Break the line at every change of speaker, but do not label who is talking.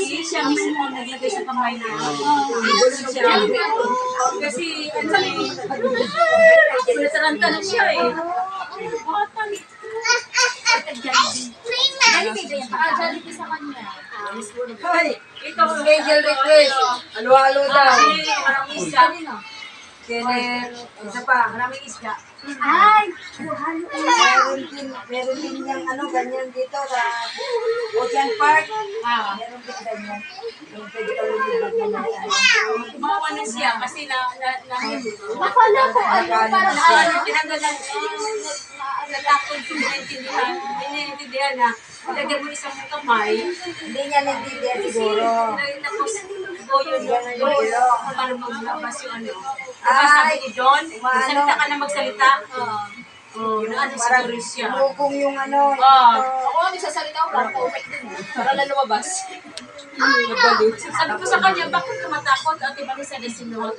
siya mismo ang naglagay sa kamay na gulo siya. Kasi, pinataranta na siya eh.
Jollibee sa kanya.
Hoy, ito special request. Halo-halo daw.
Maraming isda.
Kenen, isa pa.
Maraming isda.
Ay!
Meron din yung ano, ganyan dito sa Ocean Park.
Ah.
Meron din ganyan. Yung pwede ka lumibag na yan.
Kumawa na siya kasi
Akala ko parang
tinanggalan natakot naiintindihan na ilagay mo isang kamay.
Hindi niya nagdidiyan siguro.
Tapos goyo para maglabas yung ano. Diba
Ay,
sabi ni John,
umano.
magsalita ka na magsalita. Ano siguro siya.
Lumukong yung ano.
ako ang nagsasalita ako para pa-open din. Para lang lumabas.
Sabi ko sa kanya, bakit ka matakot? Ate Vanessa,